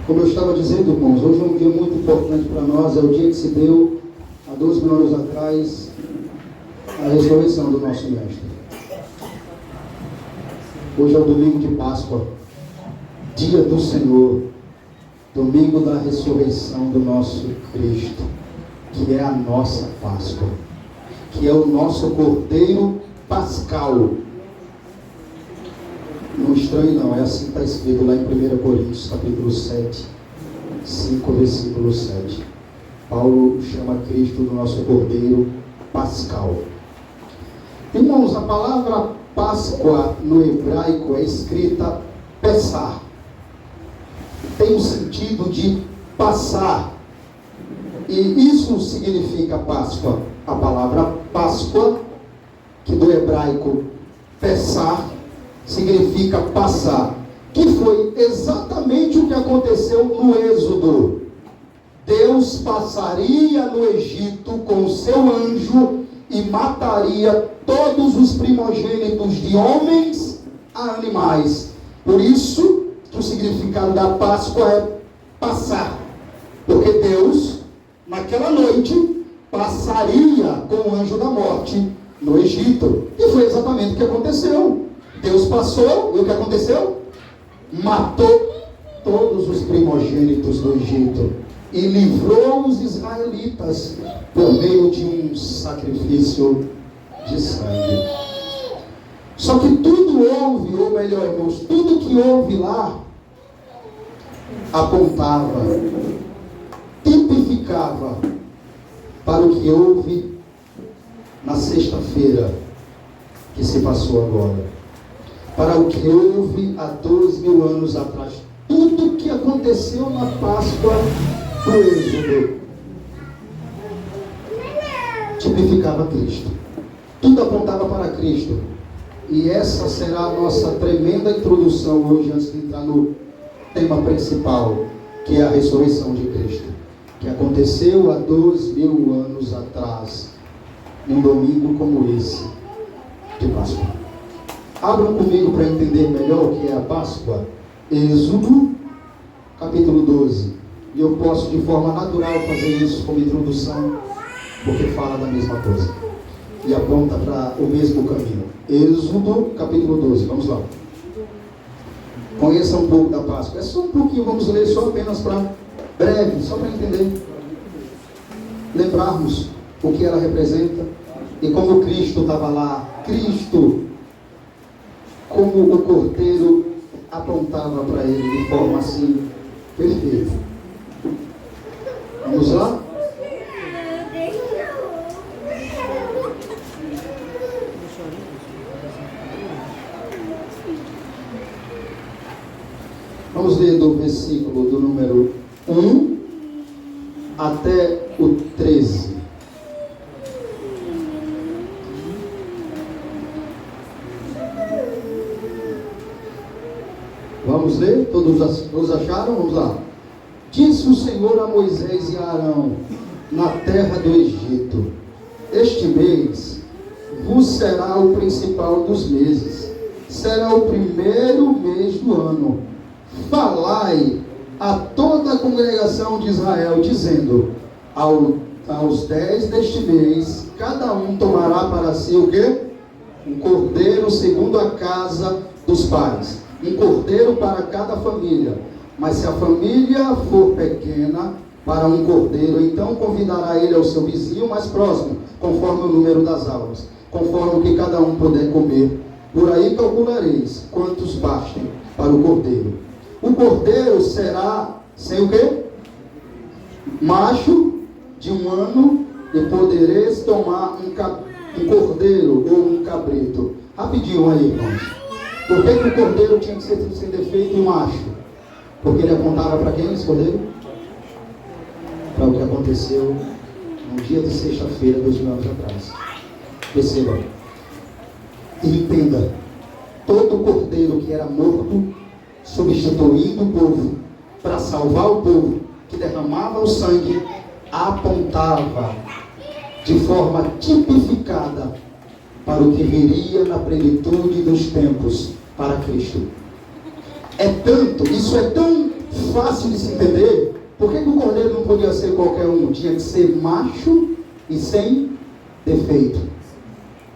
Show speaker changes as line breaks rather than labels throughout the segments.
Como eu estava dizendo, irmãos, hoje é um dia muito importante para nós, é o dia que se deu, há 12 mil anos atrás, a ressurreição do nosso Mestre. Hoje é o domingo de Páscoa, dia do Senhor, domingo da ressurreição do nosso Cristo, que é a nossa Páscoa, que é o nosso Cordeiro Pascal. Não estranho não, é assim que está escrito lá em 1 Coríntios, capítulo 7, 5, versículo 7. Paulo chama Cristo do nosso Cordeiro Pascal. Irmãos, a palavra Páscoa no hebraico é escrita Pessah. Tem o sentido de passar. E isso significa Páscoa. A palavra Páscoa, que do hebraico Pessah, significa passar, que foi exatamente o que aconteceu no Êxodo. Deus passaria no Egito com o seu anjo e mataria todos os primogênitos de homens a animais. Por isso que o significado da Páscoa é passar, porque Deus naquela noite passaria com o anjo da morte no Egito, e foi exatamente o que aconteceu. Deus passou, e o que aconteceu? Matou todos os primogênitos do Egito e livrou os israelitas por meio de um sacrifício de sangue. Só que tudo houve, ou melhor, irmãos, tudo que houve lá apontava, tipificava para o que houve na sexta-feira que se passou agora. Para o que houve há 12 mil anos atrás. Tudo o que aconteceu na Páscoa do Êxodo tipificava Cristo. Tudo apontava para Cristo. E essa será a nossa tremenda introdução hoje, antes de entrar no tema principal, que é a ressurreição de Cristo, que aconteceu há 12 mil anos atrás, num domingo como esse de Páscoa. Abram comigo para entender melhor o que é a Páscoa. Êxodo, capítulo 12. E eu posso de forma natural fazer isso como introdução, porque fala da mesma coisa e aponta para o mesmo caminho. Êxodo, capítulo 12. Vamos lá. Conheça um pouco da Páscoa. É só um pouquinho, vamos ler só apenas para breve, só para entender. Lembrarmos o que ela representa e como Cristo estava lá. Cristo, como o cordeiro apontava para ele de forma assim perfeita. Vamos lá? Vamos ler do versículo do número 1 até o 13. Vamos ler? Todos acharam? Vamos lá. Disse o Senhor a Moisés e a Arão, na terra do Egito: este mês vos será o principal dos meses, será o primeiro mês do ano. Falai a toda a congregação de Israel, dizendo: aos 10 deste mês, cada um tomará para si o quê? Um cordeiro segundo a casa dos pais. Um cordeiro para cada família. Mas se a família for pequena, para um cordeiro, então convidará ele ao seu vizinho mais próximo, conforme o número das almas, conforme o que cada um puder comer. Por aí calculareis quantos bastem para o cordeiro. O cordeiro será sem o quê? Macho de 1 ano, e podereis tomar um cordeiro ou um cabrito. Rapidinho aí, irmãos. Por que o cordeiro tinha que ser sem defeito e macho? Porque ele apontava para quem esse cordeiro? Para o que aconteceu no dia de sexta-feira, 2 mil anos atrás. Perceba. E entenda. Todo cordeiro que era morto, substituindo o povo, para salvar o povo, que derramava o sangue, apontava de forma tipificada para o que viria na plenitude dos tempos para Cristo. Isso é tão fácil de se entender, por que o cordeiro não podia ser qualquer um? Tinha que ser macho e sem defeito.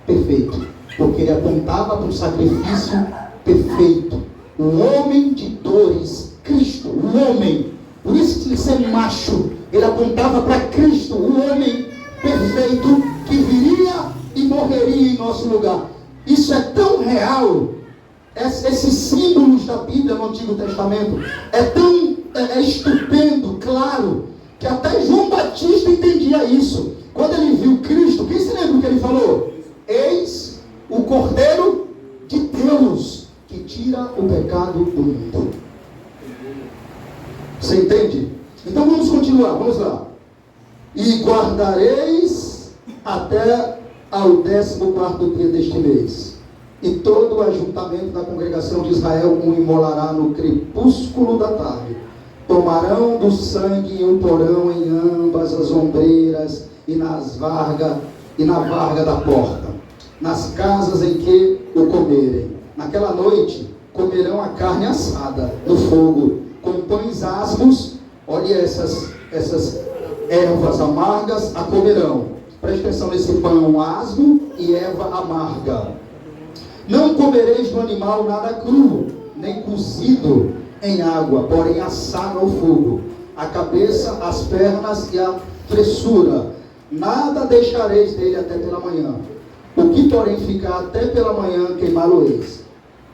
Perfeito. Porque ele apontava para um sacrifício perfeito. O homem de dores, Cristo, o homem. Por isso tinha que ser macho. Ele apontava para Cristo, o homem perfeito que viria e morreria em nosso lugar. Isso é tão real. Esses símbolos da Bíblia no Antigo Testamento é tão estupendo, claro, que até João Batista entendia isso. Quando ele viu Cristo, quem se lembra o que ele falou? Eis o Cordeiro de Deus que tira o pecado do mundo. Você entende? Então vamos continuar, vamos lá. E guardareis até ao 14º dia deste mês. E todo o ajuntamento da congregação de Israel o imolará no crepúsculo da tarde. Tomarão do sangue e o porão em ambas as ombreiras e na varga da porta, nas casas em que o comerem. Naquela noite comerão a carne assada no fogo, com pães asmos. Olha essas ervas amargas a comerão. Preste atenção nesse pão asmo e erva amarga. Não comereis do animal nada cru, nem cozido em água, porém assado ao fogo, a cabeça, as pernas e a fressura. Nada deixareis dele até pela manhã. O que porém ficar até pela manhã, queimá-lo-eis.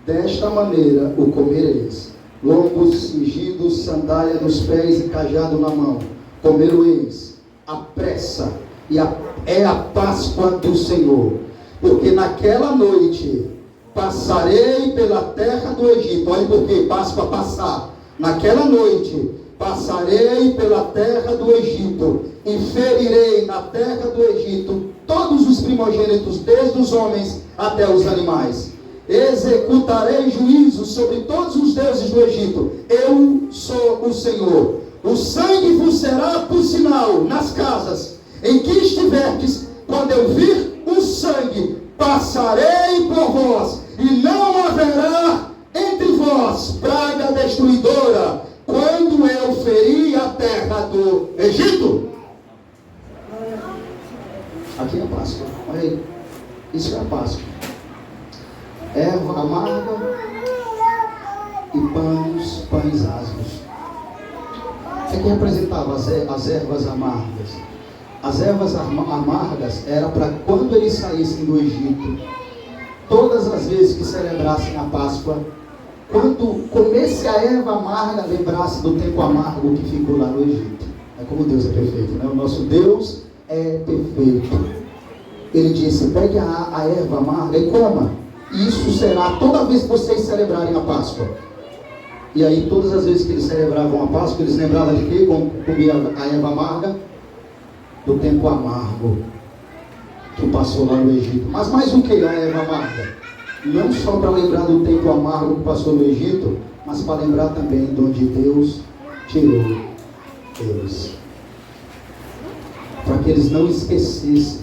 Desta maneira o comereis. Lombos cingidos, sandália nos pés e cajado na mão. Comê-lo-eis à pressa, e é a Páscoa do Senhor. Porque naquela noite passarei pela terra do Egito. Olha por quê? Páscoa passar. Naquela noite passarei pela terra do Egito e ferirei na terra do Egito todos os primogênitos, desde os homens até os animais. Executarei juízo sobre todos os deuses do Egito. Eu sou o Senhor. O sangue vos será por sinal nas casas em que estiverdes. Quando eu vir o sangue, passarei por vós, e não haverá entre vós praga destruidora, quando eu ferir a terra do Egito. Aqui é a Páscoa. Olha aí. Isso é a Páscoa. Erva amarga e pães asmos. Isso aqui representava as ervas amargas. As ervas amargas era para quando eles saíssem do Egito, todas as vezes que celebrassem a Páscoa, quando comesse a erva amarga, lembrasse do tempo amargo que ficou lá no Egito. É como Deus é perfeito, né? O nosso Deus é perfeito. Ele disse: pegue a erva amarga e coma. Isso será toda vez que vocês celebrarem a Páscoa. E aí, todas as vezes que eles celebravam a Páscoa, eles lembravam de quê? Comia a erva amarga, do tempo amargo que passou lá no Egito. Mas mais o que a erva amarga? Não só para lembrar do tempo amargo que passou no Egito, mas para lembrar também de onde Deus tirou eles. Para que eles não esquecessem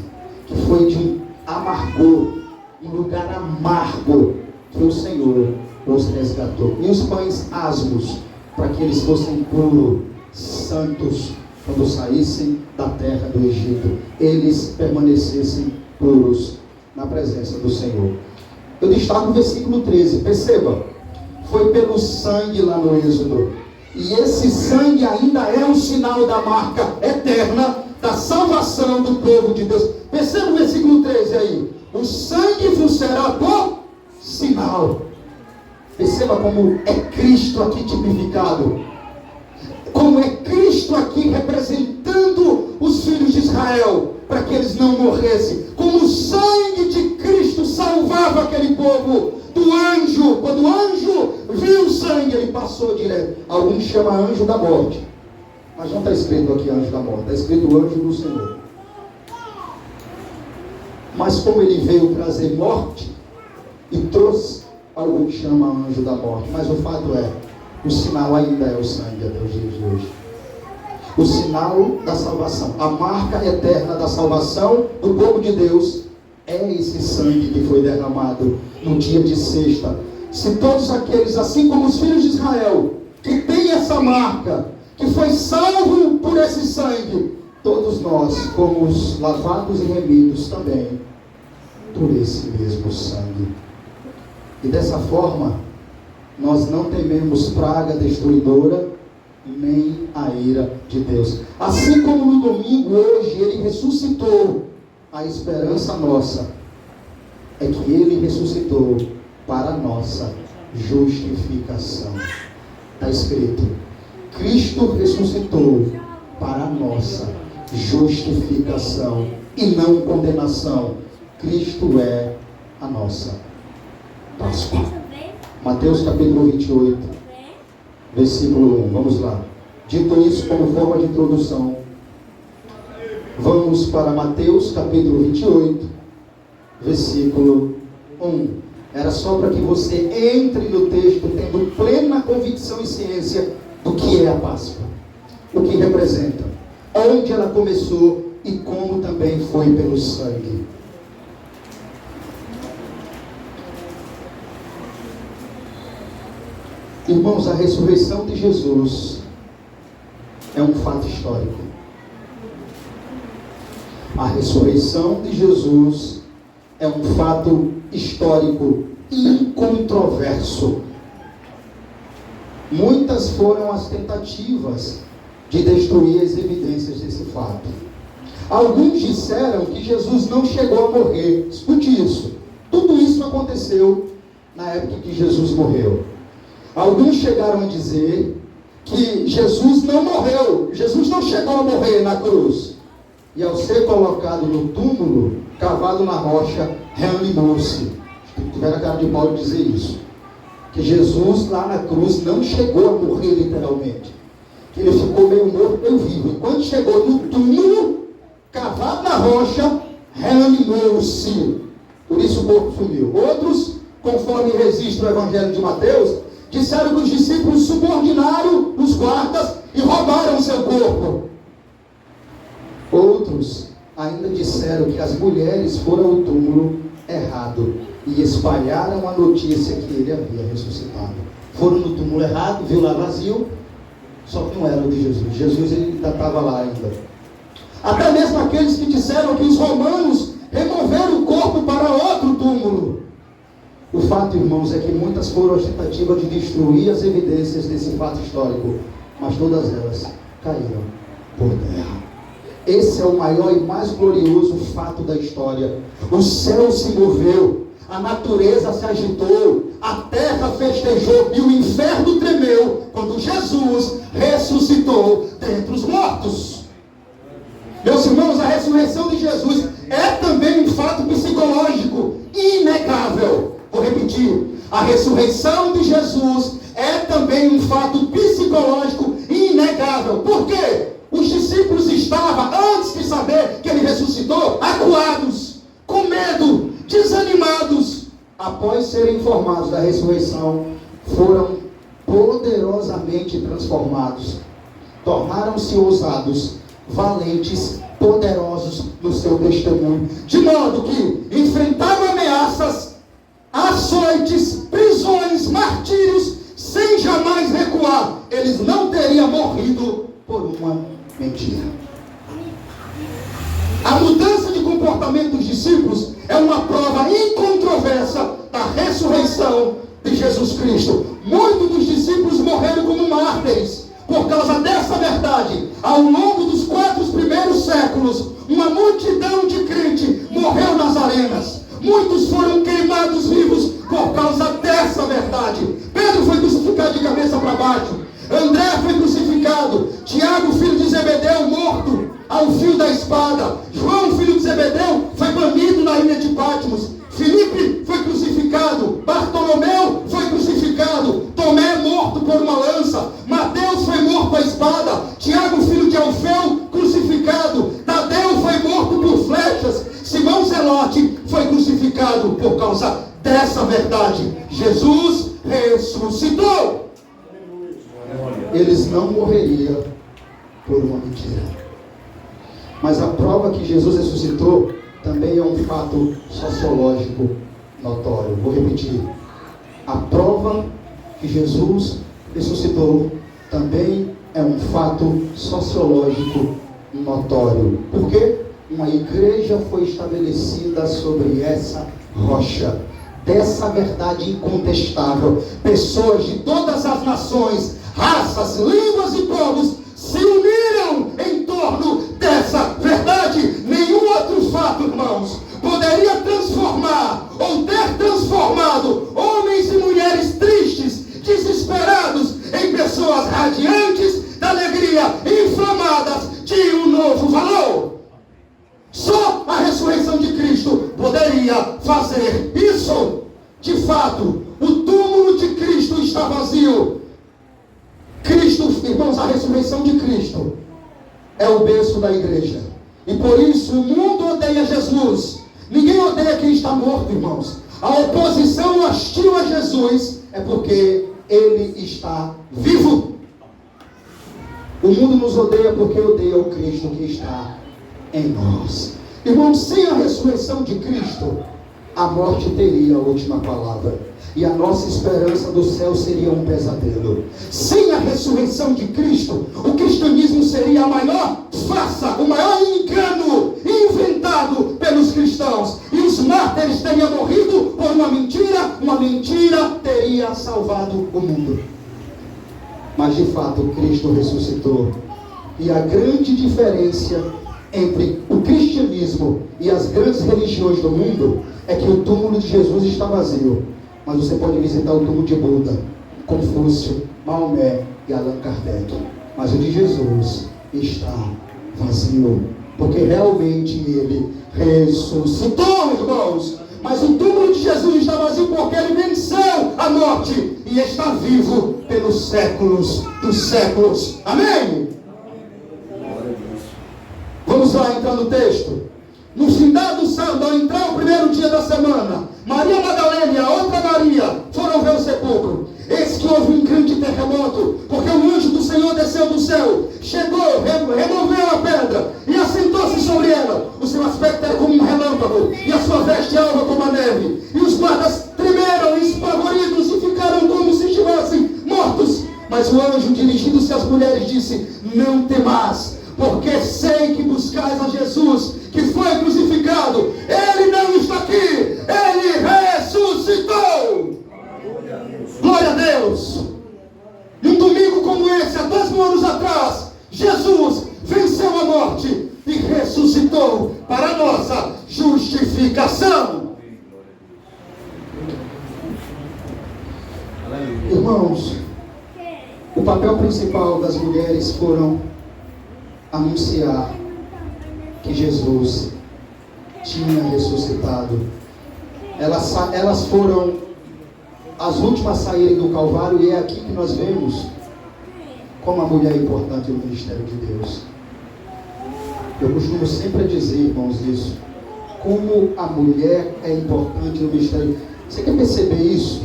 que foi de um amargor, um lugar amargo, que o Senhor os resgatou. E os pães asmos, para que eles fossem puros, santos, quando saíssem da terra do Egito, eles permanecessem puros na presença do Senhor. Eu destaco o versículo 13, perceba, foi pelo sangue lá no Êxodo, e esse sangue ainda é um sinal da marca eterna da salvação do povo de Deus. Perceba o versículo 13 aí, o sangue vos será por sinal. Perceba como é Cristo aqui tipificado, como é Cristo aqui representando os filhos de Israel, para que eles não morressem, como o sangue de Cristo salvava aquele povo do anjo. Quando o anjo viu o sangue, ele passou direto. Alguns chamam anjo da morte, mas não está escrito aqui anjo da morte, está escrito anjo do Senhor. Mas como ele veio trazer morte e trouxe, alguns chamam anjo da morte, mas o fato é, o sinal ainda é o sangue até os dias de hoje. O sinal da salvação, a marca eterna da salvação do povo de Deus é esse sangue que foi derramado no dia de sexta. Se todos aqueles, assim como os filhos de Israel, que tem essa marca, que foi salvo por esse sangue, todos nós fomos lavados e remidos também por esse mesmo sangue. E dessa forma, nós não tememos praga destruidora, nem a ira de Deus. Assim como no domingo, hoje, Ele ressuscitou, a esperança nossa é que Ele ressuscitou para a nossa justificação. Está escrito: Cristo ressuscitou para a nossa justificação e não condenação. Cristo é a nossa Páscoa. Mateus capítulo 28, versículo 1. Vamos lá. Dito isso como forma de introdução, vamos para Mateus capítulo 28, versículo 1. Era só para que você entre no texto tendo plena convicção e ciência do que é a Páscoa, o que representa, onde ela começou e como também foi pelo sangue. Irmãos, a ressurreição de Jesus é um fato histórico. A ressurreição de Jesus é um fato histórico incontroverso. Muitas foram as tentativas de destruir as evidências desse fato. Alguns disseram que Jesus não chegou a morrer. Escute isso. Tudo isso aconteceu na época que Jesus morreu. Alguns chegaram a dizer que Jesus não morreu, Jesus não chegou a morrer na cruz. E ao ser colocado no túmulo, cavado na rocha, reanimou-se. Tiveram a cara de Paulo dizer isso. Que Jesus lá na cruz não chegou a morrer literalmente. Que ele ficou meio morto, meio vivo. E quando chegou no túmulo, cavado na rocha, reanimou-se. Por isso o corpo sumiu. Outros, conforme registra o Evangelho de Mateus, disseram que os discípulos subordinaram os guardas e roubaram o seu corpo. Outros ainda disseram que as mulheres foram ao túmulo errado e espalharam a notícia que ele havia ressuscitado. Foram no túmulo errado, viu lá vazio, só que não era o de Jesus. Jesus ele ainda estava lá ainda. Até mesmo aqueles que disseram que os romanos removeram o corpo para outro túmulo. O fato, irmãos, é que muitas foram as tentativas de destruir as evidências desse fato histórico, mas todas elas caíram por terra. Esse é o maior e mais glorioso fato da história. O céu se moveu, a natureza se agitou, a terra festejou e o inferno tremeu quando Jesus ressuscitou dentre os mortos. Meus irmãos, a ressurreição de Jesus é também um fato psicológico inegável. Vou repetir, a ressurreição de Jesus é também um fato psicológico inegável. Por quê? Os discípulos estavam, antes de saber que ele ressuscitou, acuados, com medo, desanimados. Após serem informados da ressurreição, foram poderosamente transformados. Tornaram-se ousados, valentes, poderosos no seu testemunho. De modo que enfrentaram ameaças, açoites, prisões, martírios, sem jamais recuar. Eles não teriam morrido por uma mentira. A mudança de comportamento dos discípulos é uma prova incontroversa da ressurreição de Jesus Cristo. Muitos dos discípulos morreram como mártires por causa dessa verdade. Ao longo dos 4 primeiros séculos, uma multidão de crentes morreu nas arenas. Muitos foram queimados vivos por causa dessa verdade. Pedro foi crucificado de cabeça para baixo. André foi crucificado. Tiago, filho de Zebedeu, morto ao fio da espada. João, filho de Zebedeu, foi banido na ilha de Patmos. Filipe foi crucificado. Bartolomeu foi crucificado. Tomé, morto por uma lança. Mateus foi morto à espada. Tiago, filho de Alfeu, crucificado. Tadeu foi morto por flechas. Simão Zelote foi crucificado por causa dessa verdade. Jesus ressuscitou. Eles não morreriam por uma mentira. Mas a prova que Jesus ressuscitou também é um fato sociológico notório. Vou repetir. A prova que Jesus ressuscitou também é um fato sociológico notório. Por quê? Uma igreja foi estabelecida sobre essa rocha, dessa verdade incontestável. Pessoas de todas as nações, raças, línguas e povos se uniram em torno dessa verdade. Nenhum outro fato, irmãos, poderia transformar ou ter transformado homens e mulheres tristes, desesperados, em pessoas radiantes da alegria, inflamadas de um novo valor. Só a ressurreição de Cristo poderia fazer isso. De fato, o túmulo de Cristo está vazio. Cristo, irmãos, a ressurreição de Cristo é o berço da igreja. E por isso o mundo odeia Jesus. Ninguém odeia quem está morto, irmãos. A oposição hostil a Jesus é porque ele está vivo. O mundo nos odeia porque odeia o Cristo que está em nós. Irmãos, sem a ressurreição de Cristo, a morte teria a última palavra. E a nossa esperança do céu seria um pesadelo. Sem a ressurreição de Cristo, o cristianismo seria a maior farsa, o maior engano inventado pelos cristãos. E os mártires teriam morrido por uma mentira teria salvado o mundo. Mas de fato, Cristo ressuscitou. E a grande diferença entre o cristianismo e as grandes religiões do mundo é que o túmulo de Jesus está vazio. Mas você pode visitar o túmulo de Buda, Confúcio, Maomé e Allan Kardec. Mas o de Jesus está vazio, porque realmente ele ressuscitou, irmãos. Mas o túmulo de Jesus está vazio porque ele venceu a morte e está vivo pelos séculos dos séculos. Amém? Vamos lá entrar no texto. No findado sábado, ao entrar o primeiro dia da semana, Maria Madalena e a outra Maria foram ver o sepulcro. Eis que houve um grande terremoto, porque o anjo do Senhor desceu do céu, chegou, removeu a pedra e assentou-se sobre ela. O seu aspecto era como um relâmpago e a sua veste alva como a neve. E os guardas tremeram, espavoridos, e ficaram como se estivessem mortos. Mas o anjo, dirigindo-se às mulheres, disse: não temais, porque sei que buscais a Jesus, que foi crucificado. Ele não está aqui, ele ressuscitou. Glória a Deus. E um domingo como esse, há 2.000 anos atrás, Jesus venceu a morte e ressuscitou para a nossa justificação. Irmãos, o papel principal das mulheres foram anunciar que Jesus tinha ressuscitado. Elas foram as últimas a saírem do Calvário, e é aqui que nós vemos como a mulher é importante no ministério de Deus. Eu costumo sempre dizer, irmãos, isso, como a mulher é importante no ministério. Você quer perceber isso?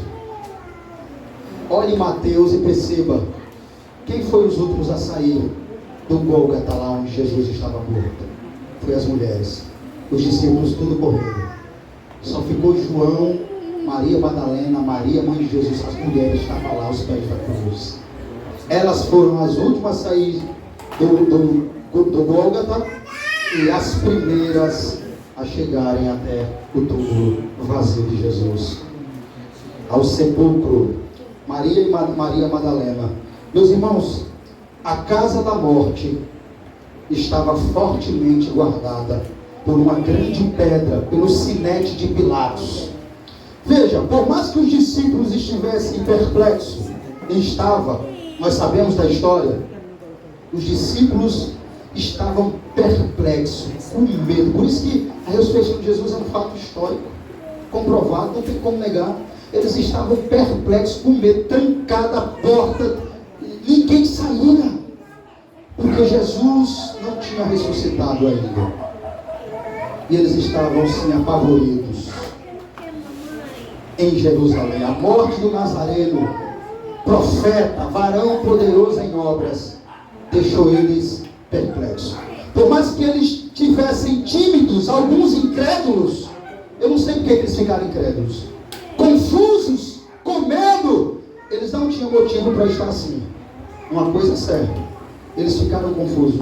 Olhe em Mateus e perceba quem foi os últimos a sair do Gólgota, lá onde Jesus estava morto. Foi as mulheres. Os discípulos tudo correram. Só ficou João, Maria Madalena, Maria, mãe de Jesus. As mulheres estavam lá aos pés da cruz. Elas foram as últimas a sair do Gólgota e as primeiras a chegarem até o túmulo vazio de Jesus. Ao sepulcro, Maria e Maria Madalena. Meus irmãos, a casa da morte estava fortemente guardada por uma grande pedra, pelo sinete de Pilatos. Veja, por mais que os discípulos estivessem perplexos, nós sabemos da história, os discípulos estavam perplexos, com medo. Por isso que a ressurreição de Jesus é um fato histórico, comprovado, não tem como negar. Eles estavam perplexos, com medo, trancada a porta, ninguém saía, porque Jesus não tinha ressuscitado ainda. E eles estavam assim apavoridos em Jerusalém. A morte do Nazareno, profeta, varão poderoso em obras, deixou eles perplexos. Por mais que eles tivessem tímidos, alguns incrédulos, eu não sei porque eles ficaram incrédulos, confusos, com medo, eles eles não tinham motivo para estar assim. Uma coisa é certa, eles ficaram confusos.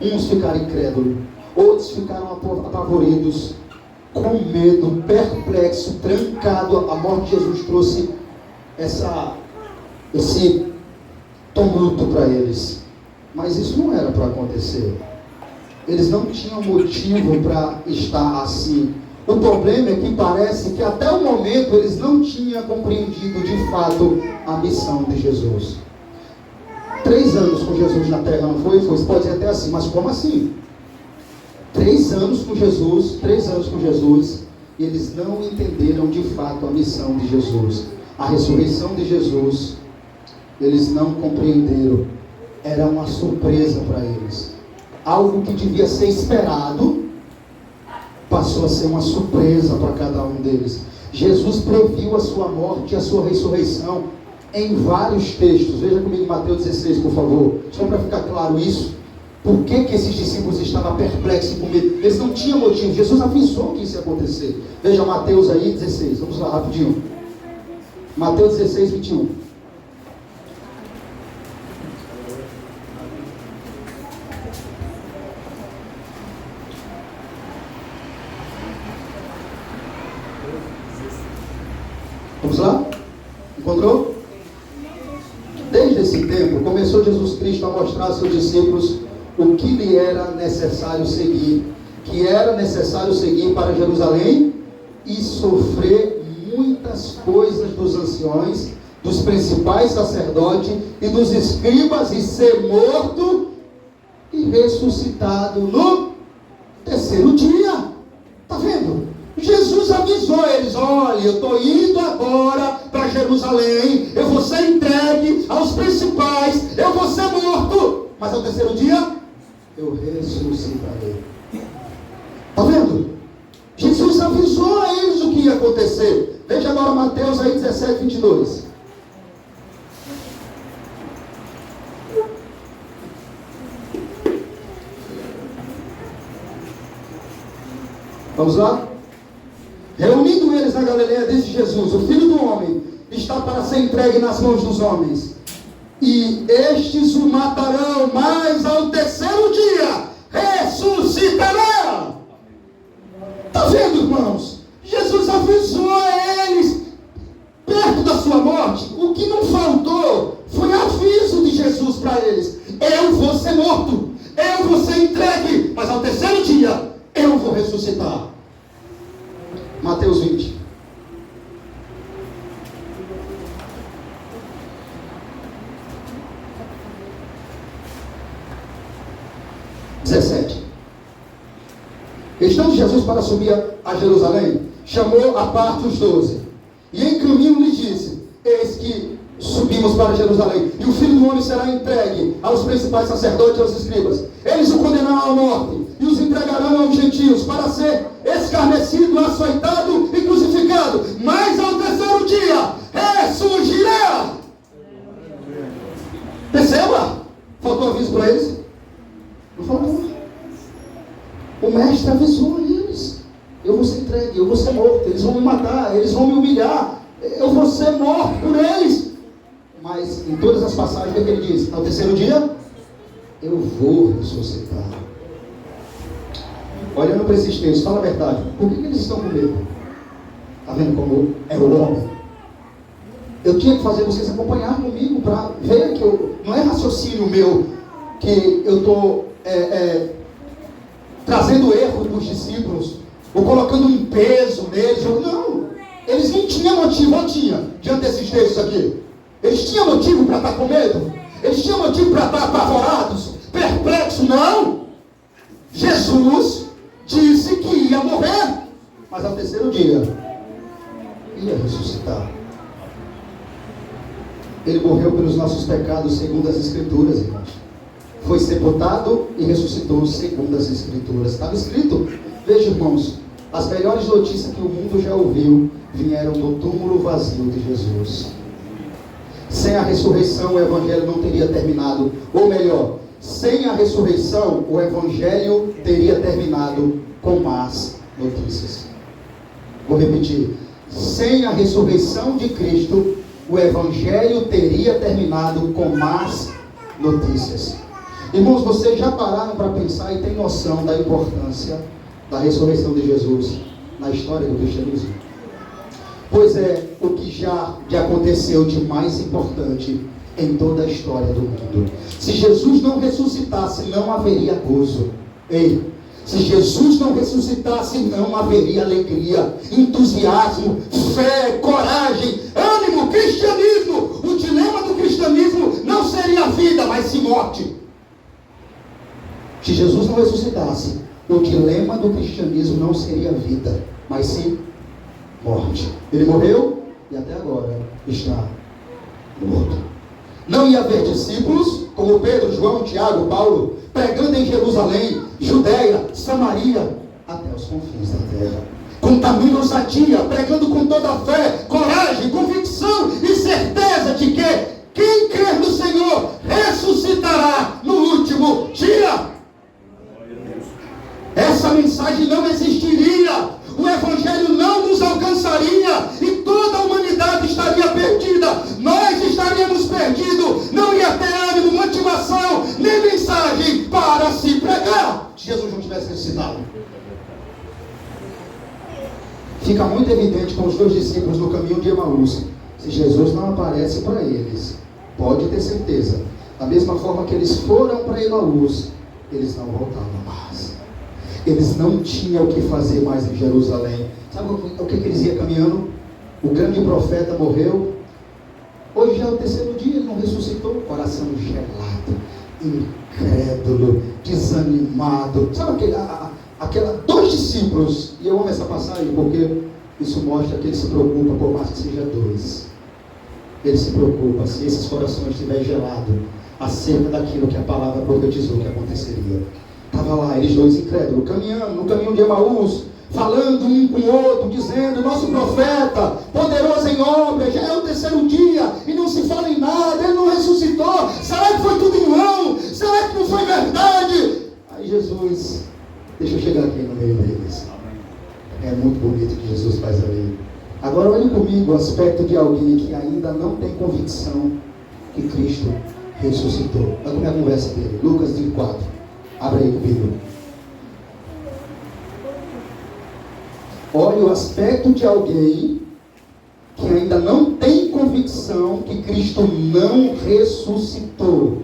Uns ficaram incrédulos, outros ficaram apavoridos, com medo, perplexo, trancado. A morte de Jesus trouxe esse tumulto para eles. Mas isso não era para acontecer. Eles não tinham motivo para estar assim. O problema é que parece que até o momento eles não tinham compreendido de fato a missão de Jesus. 3 anos com Jesus na terra, não foi? Você pode dizer até assim, mas como assim? 3 anos com Jesus, e eles não entenderam de fato a missão de Jesus. A ressurreição de Jesus, eles não compreenderam. Era uma surpresa para eles. Algo que devia ser esperado, passou a ser uma surpresa para cada um deles. Jesus previu a sua morte e a sua ressurreição em vários textos. Veja comigo Mateus 16, por favor, só para ficar claro isso. Por que esses discípulos estavam perplexos e com medo? Eles não tinham motivo. Jesus avisou que isso ia acontecer. Veja Mateus aí 16, vamos lá rapidinho. Mateus 16, 21. Vamos lá? Encontrou? Desde esse tempo, começou Jesus Cristo a mostrar aos seus discípulos o que lhe era necessário seguir. Que era necessário seguir para Jerusalém e sofrer muitas coisas dos anciões, dos principais sacerdotes e dos escribas, e ser morto e ressuscitado no 3º dia. Está vendo? Jesus avisou eles: olha, eu estou indo agora para Jerusalém, eu vou ser entregue aos principais, eu vou ser morto, mas ao 3º dia eu ressuscitarei. Está vendo? Jesus avisou a eles o que ia acontecer. Veja agora Mateus aí 17, 22. Vamos lá? Reunindo eles na Galileia, disse Jesus: o Filho do Homem está para ser entregue nas mãos dos homens, e estes o matarão, mas ao 3º dia ressuscitará. Está vendo, irmãos? Jesus avisou a eles perto da sua morte. O que não faltou foi aviso de Jesus para eles: eu vou ser morto, eu vou ser entregue, mas ao 3º dia eu vou ressuscitar. Mateus 20. Estando Jesus para subir a Jerusalém, chamou à parte os 12, e em caminho lhe disse: eis que subimos para Jerusalém, e o Filho do Homem será entregue aos principais sacerdotes e aos escribas. Eles o condenarão à morte, e os entregarão aos gentios, para ser escarnecido, açoitado e crucificado, mas ao 3º dia ressurgirá. Perceba? Faltou aviso para eles? Não faltou. O mestre avisou a eles: eu vou ser entregue, eu vou ser morto, eles vão me matar, eles vão me humilhar, eu vou ser morto por eles. Mas em todas as passagens, o que ele diz? Ao 3º dia eu vou ressuscitar. Olhando para esses textos, fala a verdade, por que eles estão com medo? Está vendo como é o homem? Eu tinha que fazer vocês acompanhar comigo para ver que não é raciocínio meu, que eu estou trazendo erro para os discípulos, ou colocando um peso neles. Não, eles não tinham motivo. Ou tinha, diante desses textos aqui, eles tinham motivo para estar com medo? Eles tinham motivo para estar apavorados, perplexos? Não. Jesus disse que ia morrer, mas ao 3º dia ia ressuscitar. Ele morreu pelos nossos pecados segundo as Escrituras, irmãos. Foi sepultado e ressuscitou segundo as Escrituras. Estava escrito. Veja, irmãos, as melhores notícias que o mundo já ouviu vieram do túmulo vazio de Jesus. Sem a ressurreição, o Evangelho não teria terminado. Ou melhor, sem a ressurreição, o Evangelho teria terminado com más notícias. Vou repetir. Sem a ressurreição de Cristo, o evangelho teria terminado com más notícias. Irmãos, vocês já pararam para pensar e têm noção da importância da ressurreição de Jesus na história do cristianismo? Pois é o que já aconteceu de mais importante em toda a história do mundo. Se Jesus não ressuscitasse, não haveria gozo. Ei, se Jesus não ressuscitasse, não haveria alegria, entusiasmo, fé, coragem, ânimo, cristianismo. O dilema do cristianismo não seria vida, mas sim morte. Se Jesus não ressuscitasse, o dilema do cristianismo não seria vida, mas sim morte. Ele morreu e até agora está morto. Não ia haver discípulos, como Pedro, João, Tiago, Paulo, pregando em Jerusalém, Judeia, Samaria, até os confins da terra. Com tamanha ousadia, pregando com toda a fé, coragem, convicção e certeza de que quem crer no Senhor ressuscitará no último dia. Essa mensagem não existiria, o evangelho não nos alcançaria e toda a humanidade estaria perdida. Nós estaríamos perdidos, não ia ter ânimo, motivação, nem mensagem para se pregar, se Jesus não tivesse ressuscitado. Fica muito evidente com os dois discípulos no caminho de Emaús. Se Jesus não aparece para eles, pode ter certeza, da mesma forma que eles foram para Emaús, eles não voltavam mais. Eles não tinham o que fazer mais em Jerusalém. Sabe o que eles iam caminhando? O grande profeta morreu. Hoje já é o terceiro dia, ele não ressuscitou. Coração gelado, incrédulo, desanimado. Sabe dois discípulos, e eu amo essa passagem porque isso mostra que ele se preocupa, por mais que seja dois. Ele se preocupa se esses corações estiverem gelados acerca daquilo que a palavra profetizou que aconteceria. Estava lá, eles dois incrédulos, caminhando no caminho de Emaús, falando um com o outro, dizendo: nosso profeta, poderoso em obra, já é o terceiro dia, e não se fala em nada, ele não ressuscitou, será que foi tudo em vão? Será que não foi verdade? Aí Jesus, deixa eu chegar aqui no meio deles. É muito bonito o que Jesus faz ali. Agora olhe comigo o aspecto de alguém que ainda não tem convicção que Cristo ressuscitou. Olha como é a conversa dele, Lucas 4. Abre aí comigo. Olha o aspecto de alguém que ainda não tem convicção que Cristo não ressuscitou.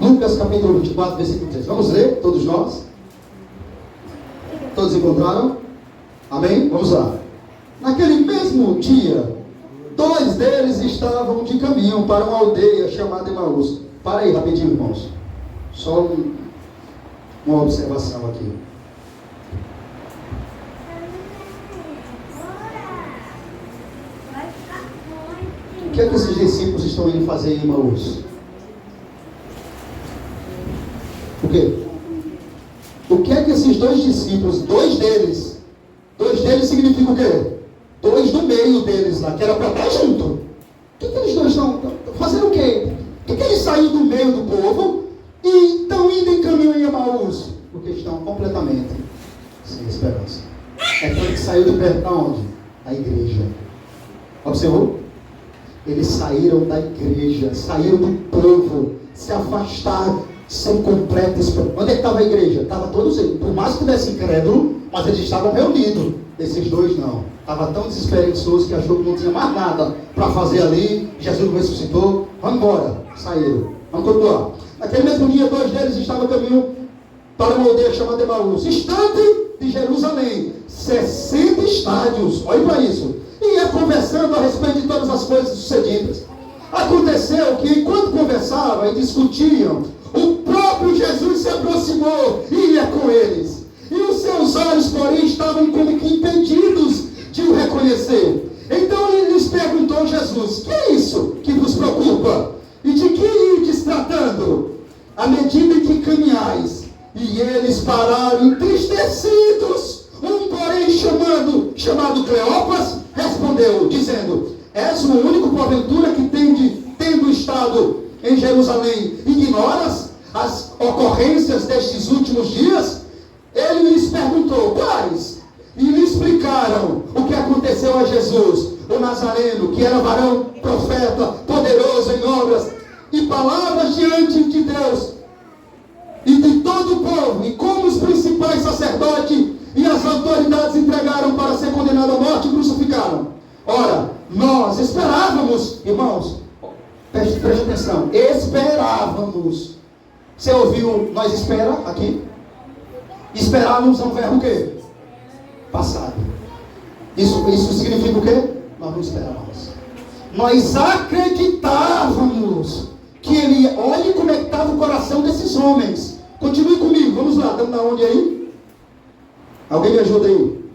Lucas capítulo 24, versículo 3. Vamos ler, todos nós? Todos encontraram? Amém? Vamos lá. Naquele mesmo dia, dois deles estavam de caminho para uma aldeia chamada Emaús. Para aí rapidinho, irmãos. Só uma observação aqui. O que é que esses discípulos estão indo fazer em Emaús? O quê? O que é que esses dois discípulos, dois deles significa o quê? Dois do meio deles lá, que era para estar junto. O que eles dois estão fazendo o quê? Por que eles saíram do meio do povo e estão indo em caminho em Emaús? Porque estão completamente sem esperança. É aquele que saiu de perto da onde? Da igreja. Observou? Eles saíram da igreja, saíram do povo, se afastaram, sem completa esperança. Onde é que estava a igreja? Estava todos eles, por mais que tivesse incrédulo, mas eles estavam reunidos. Esses dois não. Estava tão desesperançoso que achou que não tinha mais nada para fazer ali. Jesus não ressuscitou. Vamos embora. Saíram. Vamos continuar. Naquele mesmo dia, dois deles estavam caminho para uma aldeia chamada Emaús, distante de Jerusalém, 60 estádios. Olha para isso. E ia conversando a respeito de todas as coisas sucedidas. Aconteceu que, enquanto conversavam e discutiam, o próprio Jesus se aproximou e ia com eles. E os seus olhos, porém, estavam como que impedidos de o reconhecer. Então ele lhes perguntou: Jesus, que é isso que vos preocupa? E de que ides tratando? À medida que caminhais. E eles pararam entristecidos. Um, porém, chamado Cleopas, respondeu, dizendo: és o único, porventura, que tendo estado em Jerusalém, ignoras as ocorrências destes últimos dias? Ele lhes perguntou: quais? E lhe explicaram o que aconteceu a Jesus, o Nazareno, que era varão, profeta, poderoso em obras e palavras diante de Deus e de todo o povo, e como os principais sacerdotes e as autoridades entregaram para ser condenado à morte e crucificaram. Ora, nós esperávamos, irmãos, preste atenção, esperávamos. Você ouviu nós espera aqui? Esperávamos é um verbo o quê? Passado. Isso significa o quê? Nós não esperávamos. Nós acreditávamos que ele... Olhe como é que estava o coração desses homens. Continue comigo, vamos lá, estamos na onde aí? Alguém me ajuda aí?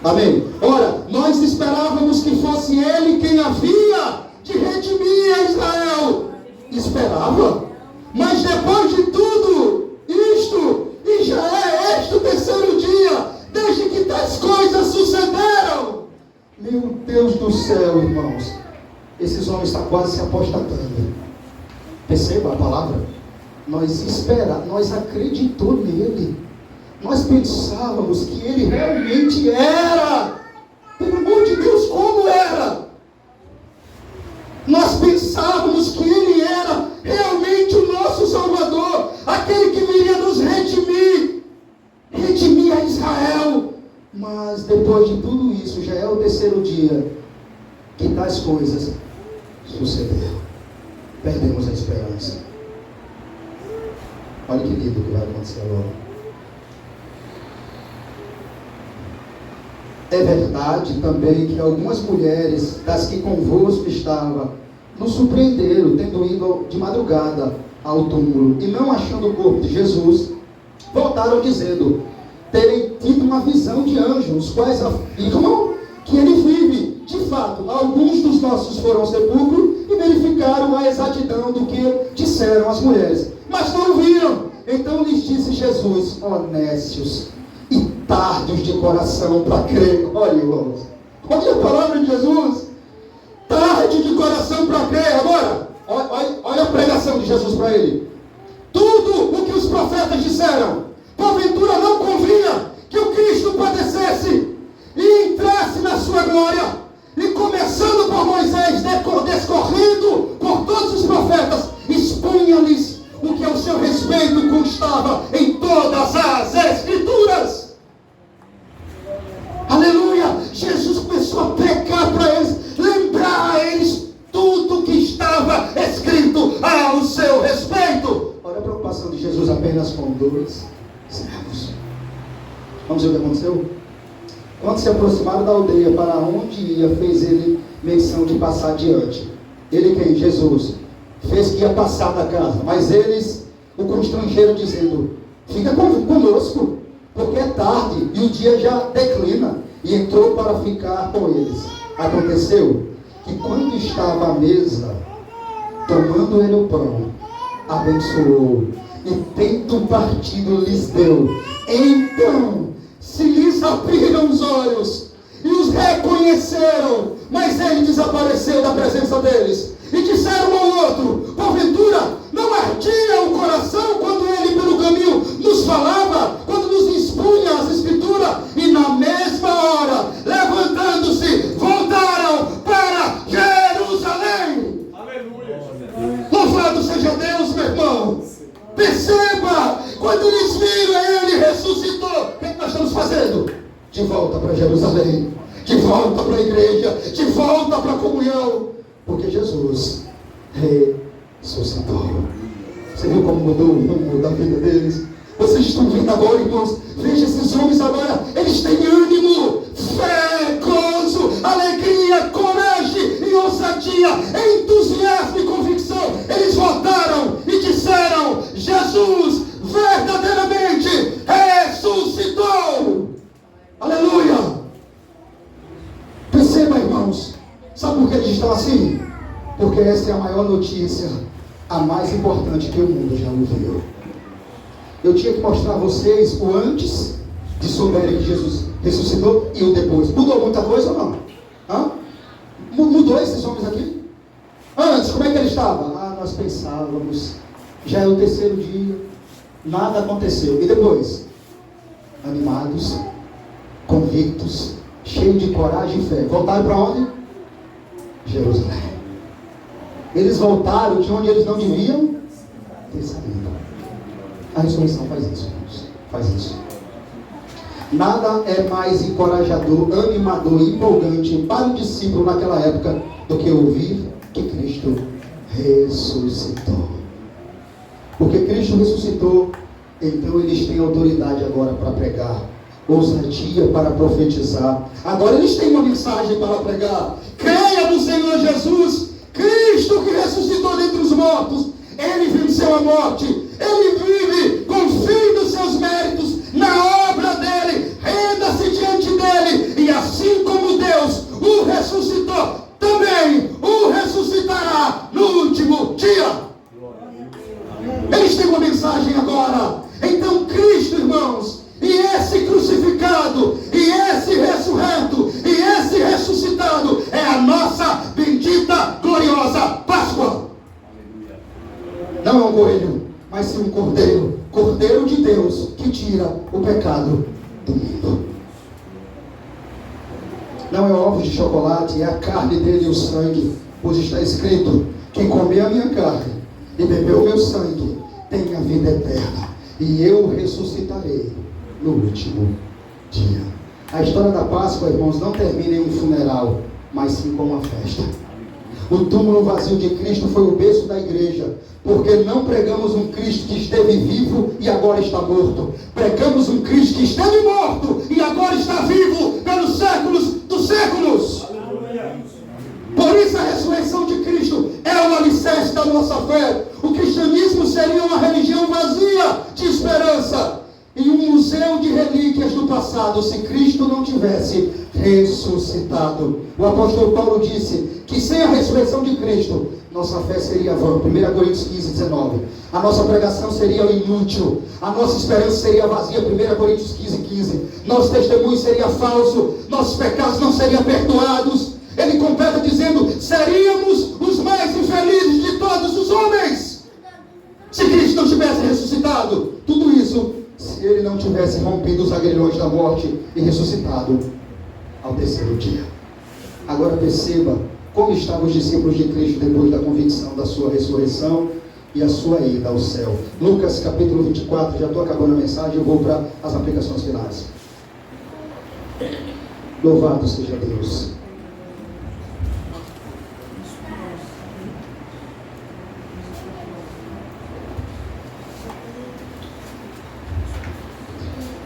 Amém. Ora, nós esperávamos que fosse ele quem havia de redimir a Israel. Esperava. Mas depois de tudo isto, e já é este o terceiro dia, desde que tais coisas sucederam. Meu Deus do céu, irmãos. Esses homens estão quase se apostatando. Perceba a palavra? Nós acreditamos nele. Nós pensávamos que ele realmente era. Pelo amor de Deus, como era? Nós pensávamos que ele era realmente o nosso Salvador, aquele que viria nos redimir a Israel. Mas depois de tudo isso, já é o terceiro dia que tais coisas sucederam. Perdemos a esperança. Olha que lindo que vai acontecer agora. É verdade também que algumas mulheres das que convosco estavam nos surpreenderam, tendo ido de madrugada ao túmulo e não achando o corpo de Jesus, voltaram dizendo terem tido uma visão de anjos, os quais afirmam que ele vive. De fato, alguns dos nossos foram ao sepulcro e verificaram a exatidão do que disseram as mulheres, mas não viram. Então lhes disse Jesus: honestos e tardos de coração para crer. Olha, irmãos, olha a palavra de Jesus. Tarde de coração para crer. Agora, olha a pregação de Jesus para ele. Tudo o que os profetas disseram, porventura não convinha que o Cristo padecesse e entrasse na sua glória. E começando por Moisés, descorrendo por todos os profetas, expunha-lhes o que ao seu respeito constava em todas as Escrituras. Aleluia! Jesus começou a pregar para eles, lembrar a eles tudo que estava escrito ao seu respeito. Olha a preocupação de Jesus apenas com 2 servos. Vamos ver o que aconteceu? Quando se aproximaram da aldeia para onde ia, fez ele menção de passar adiante. Ele quem? Jesus. Fez que ia passar da casa, mas eles o constrangeram dizendo: fica conosco, porque é tarde e o dia já declina. E entrou para ficar com eles. Aconteceu que quando estava à mesa, tomando ele o pão, abençoou e tendo partido lhes deu. Então se lhes abriram os olhos e os reconheceram, mas ele desapareceu da presença deles. E disseram um ao outro: porventura não ardia o coração quando ele pelo caminho nos falava, quando nos expunha as Escrituras? E na mesma hora, levantando-se, voltaram para Jerusalém. Aleluia. Louvado seja Deus, meu irmão. Perceba, quando eles viram ele ressuscitou, o que nós estamos fazendo? De volta para Jerusalém, de volta para a igreja, de volta para a comunhão, porque Jesus ressuscitou. Você viu como mudou o rumo da vida deles? Vocês estão vendo agora, irmãos? Veja esses homens agora, eles têm ânimo, fé, gozo, alegria, coragem e ousadia, entusiasmo e convicção. Eles voltaram e disseram: Jesus verdadeiramente ressuscitou. Aleluia! Perceba, irmãos, sabe por que eles estão assim? Porque essa é a maior notícia, a mais importante que o mundo já ouviu. Eu tinha que mostrar a vocês o antes de souberem que Jesus ressuscitou e o depois. Mudou muita coisa ou não? Hã? Mudou esses homens aqui? Antes, como é que ele estava? Nós pensávamos, já é o terceiro dia, nada aconteceu. E depois? Animados, convictos, cheios de coragem e fé. Voltaram para onde? Jerusalém. Eles voltaram de onde eles não deviam ter saído. A ressurreição faz isso, irmãos. Faz isso. Nada é mais encorajador, animador e empolgante para o discípulo naquela época do que ouvir que Cristo ressuscitou. Porque Cristo ressuscitou, então eles têm autoridade agora para pregar, ousadia para profetizar. Agora eles têm uma mensagem para pregar. Creia no Senhor Jesus, Cristo que ressuscitou dentre os mortos. Ele venceu a morte, ele vive, confie nos seus méritos, na obra dele, renda-se diante dele, e assim como Deus o ressuscitou, também o ressuscitará no último dia. Eles têm uma mensagem agora. Então Cristo, irmãos, e esse crucificado, e esse ressurreto, e esse ressuscitado é a nossa bendita, gloriosa Páscoa. Não é um coelho, mas sim um cordeiro. Cordeiro de Deus, que tira o pecado do mundo. Não é ovos de chocolate, é a carne dele e o sangue. Pois está escrito: quem comer a minha carne e beber o meu sangue tem a vida eterna, e eu ressuscitarei no último dia. A história da Páscoa, irmãos, não termina em um funeral, mas sim com uma festa. O túmulo vazio de Cristo foi o berço da igreja, porque não pregamos um Cristo que esteve vivo e agora está morto. Pregamos um Cristo que esteve morto e agora está vivo pelos séculos dos séculos. Por isso a ressurreição de Cristo é o alicerce da nossa fé. O cristianismo seria uma religião vazia de esperança e um museu de relíquias do passado se Cristo não tivesse ressuscitado. O apóstolo Paulo disse que sem a ressurreição de Cristo, nossa fé seria vã. 1 Coríntios 15, 19. A nossa pregação seria inútil, a nossa esperança seria vazia. 1 Coríntios 15, 15. Nosso testemunho seria falso, nossos pecados não seriam perdoados. Ele completa dizendo: seríamos os mais infelizes de todos os homens se Cristo não tivesse ressuscitado. Tudo isso se ele não tivesse rompido os agrilhões da morte e ressuscitado ao terceiro dia. Agora perceba como estavam os discípulos de Cristo depois da convicção da sua ressurreição e a sua ida ao céu. Lucas capítulo 24, já estou acabando a mensagem, eu vou para as aplicações finais. Louvado seja Deus.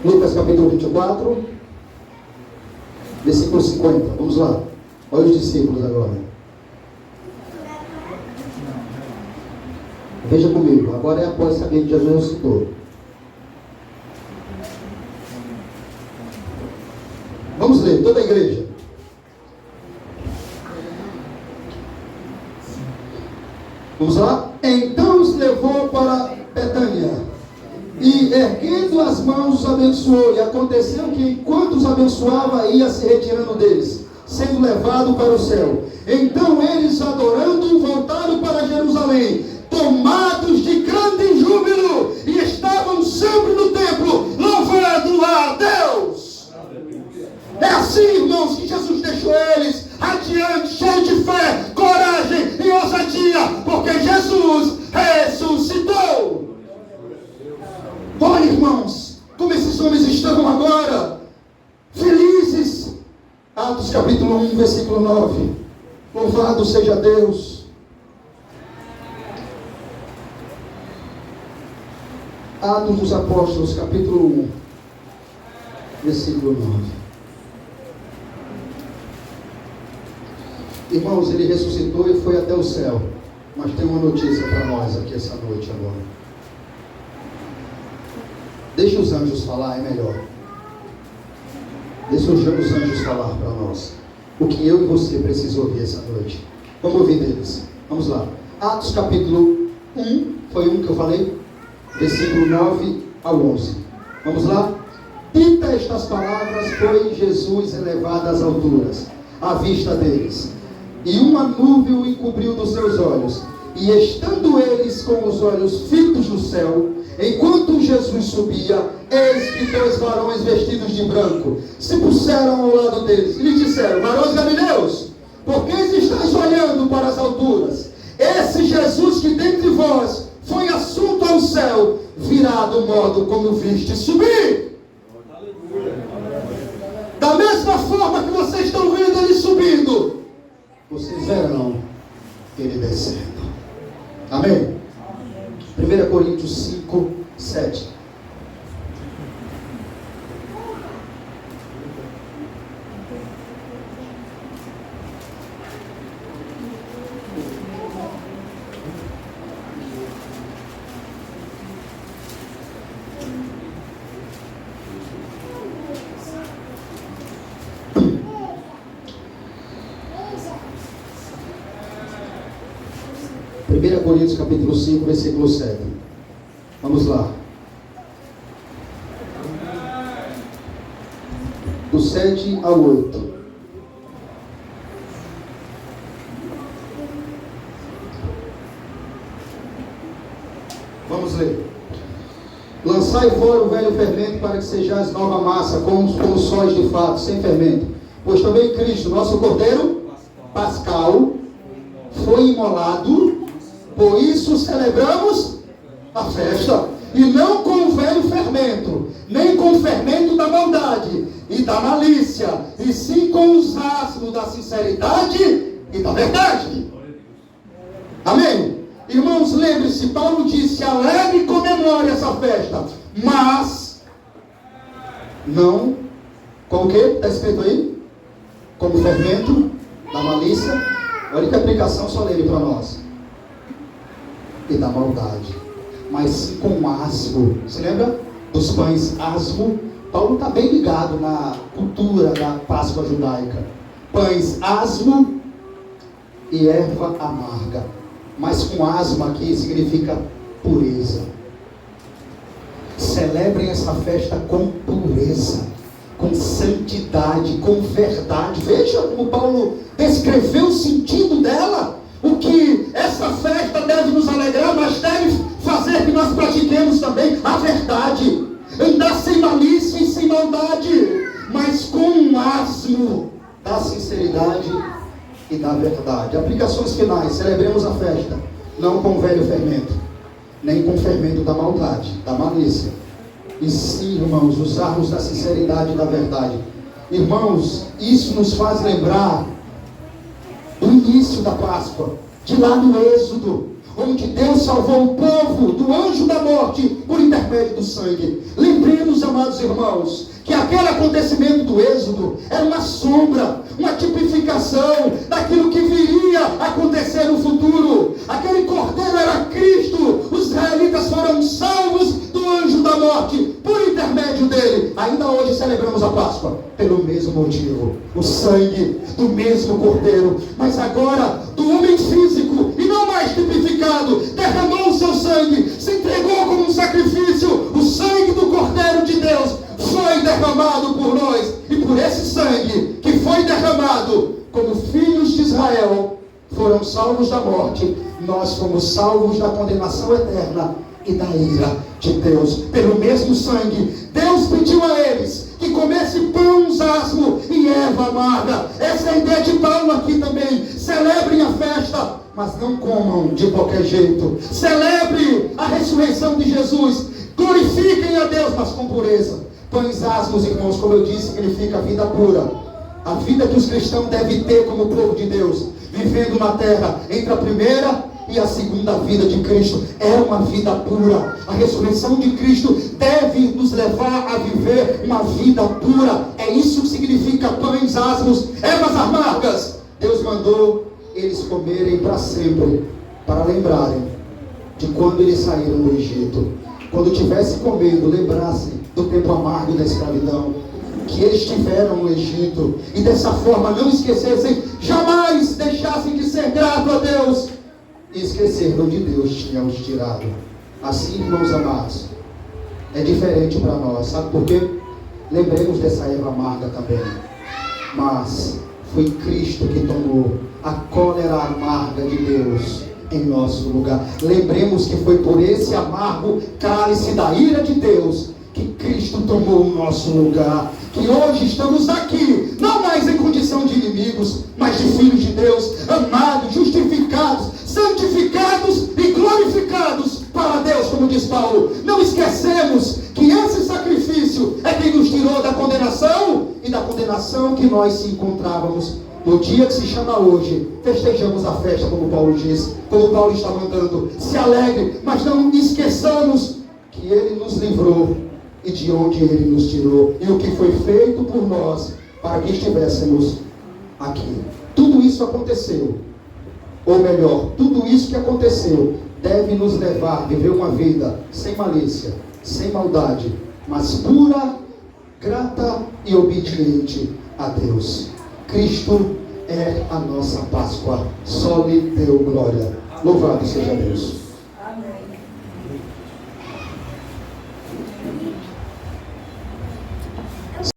Lucas capítulo 24, versículo 50, vamos lá. Olha os discípulos agora. Veja comigo, agora é após saber que Jesus ressuscitou. Vamos ler, toda a igreja. Vamos lá? Então os levou para Betânia e, erguendo as mãos, os abençoou. E aconteceu que, enquanto os abençoava, ia se retirando deles, sendo levado para o céu. Então eles, adorando, voltaram para Jerusalém, tomados de grande júbilo, e estavam sempre no templo, louvando a Deus. É assim, irmãos, que Jesus deixou eles radiantes, cheios de fé, coragem e ousadia, porque Jesus ressuscitou. Olha, irmãos, como esses homens estão agora felizes. Atos capítulo 1, versículo 9. Louvado seja Deus. Atos dos Apóstolos, capítulo 1, versículo 9. Irmãos, ele ressuscitou e foi até o céu. Mas tem uma notícia para nós aqui essa noite agora. Deixa os anjos falar, é melhor. Deixa os anjos falar para nós o que eu e você precisamos ouvir essa noite. Vamos ouvir deles. Vamos lá. Atos capítulo 1, foi um que eu falei, versículo 9 ao 11. Vamos lá? Dita estas palavras, foi Jesus elevado às alturas, à vista deles. E uma nuvem o encobriu dos seus olhos. E estando eles com os olhos fitos no céu, enquanto Jesus subia, eis que 2 varões vestidos de branco se puseram ao lado deles e lhes disseram: varões galileus, por que estáis olhando para as alturas? Esse Jesus que dentre vós foi assunto ao céu, virá do modo como viste subir. Da mesma forma que vocês estão vendo ele subindo, vocês verão ele descendo. Amém? 1 Coríntios 5, 7. Coríntios capítulo 5, versículo 7. Vamos lá. Do 7 ao 8. Vamos ler. Lançai fora o velho fermento, para que sejais nova massa, como sóis de fato, sem fermento. Pois também Cristo, nosso Cordeiro Pascal, foi imolado. Por isso celebramos a festa, e não com o velho fermento, nem com o fermento da maldade e da malícia, e sim com os asmos da sinceridade e da verdade. Amém? Irmãos, lembre-se, Paulo disse: alegre e comemore essa festa, mas não com o que? Está escrito aí? Como fermento da malícia. Olha que aplicação solene para nós. E da maldade, mas sim com asmo. Você lembra dos pães asmo? Paulo está bem ligado na cultura da Páscoa judaica. Pães asmo e erva amarga. Mas com asmo aqui significa pureza. Celebrem essa festa com pureza, com santidade, com verdade. Veja como Paulo descreveu o sentido dela. O que essa festa deve nos alegrar, mas deve fazer que nós pratiquemos também a verdade. Andar sem malícia e sem maldade, mas com um asmo da sinceridade e da verdade. Aplicações finais. Celebremos a festa, não com o velho fermento, nem com o fermento da maldade, da malícia. E sim, irmãos, usarmos da sinceridade e da verdade. Irmãos, isso nos faz lembrar do início da Páscoa, de lá no Êxodo, onde Deus salvou o povo do anjo da morte por intermédio do sangue. Lembremos, amados irmãos, que aquele acontecimento do Êxodo era uma sombra, uma tipificação daquilo que viria a acontecer no futuro. Aquele cordeiro era Cristo. Os israelitas foram salvos do anjo da morte por intermédio dele. Ainda hoje celebramos a Páscoa pelo mesmo motivo, o sangue do mesmo cordeiro, mas agora do homem físico e não mais tipificado, derramou o seu sangue, se entregou como um sacrifício. O sangue do cordeiro de Deus foi derramado por nós, e por esse sangue que foi derramado, como filhos de Israel foram salvos da morte, nós fomos salvos da condenação eterna e da ira de Deus. Pelo mesmo sangue, Deus pediu a eles que comessem pães asmo e erva amarga. Essa é a ideia de Paulo aqui também. Celebrem a festa, mas não comam de qualquer jeito. Celebre a ressurreição de Jesus, glorifiquem a Deus, mas com pureza. Pães asmos, irmãos, como eu disse, significa vida pura. A vida que os cristãos devem ter como povo de Deus, vivendo na terra, entre a primeira e a segunda vida de Cristo, é uma vida pura. A ressurreição de Cristo deve nos levar a viver uma vida pura. É isso que significa pães asmos, ervas amargas. Deus mandou eles comerem para sempre, para lembrarem de quando eles saíram do Egito. Quando estivesse comendo, lembrassem do tempo amargo da escravidão que eles tiveram no Egito, e dessa forma não esquecessem, jamais deixassem de ser grato a Deus e esquecer de onde Deus tinha os tirado. Assim, irmãos amados, é diferente para nós. Sabe por quê? lembremos dessa erva amarga também. Mas foi Cristo que tomou a cólera amarga de Deus em nosso lugar. Lembremos que foi por esse amargo cálice da ira de Deus que Cristo tomou o nosso lugar. Que hoje estamos aqui, não mais em condição de inimigos, mas de filhos de Deus, amados, justificados, santificados e glorificados para Deus, como diz Paulo. Não esquecemos que esse sacrifício é quem nos tirou da condenação, e da condenação que nós se encontrávamos. No dia que se chama hoje, festejamos a festa, como Paulo diz, como Paulo está mandando. Se alegre, mas não esqueçamos que Ele nos livrou e de onde Ele nos tirou, e o que foi feito por nós para que estivéssemos aqui. Tudo isso aconteceu, ou melhor, tudo isso que aconteceu deve nos levar a viver uma vida sem malícia, sem maldade, mas pura, grata e obediente a Deus. Cristo é a nossa Páscoa. Só lhe deu glória. Louvado seja Deus.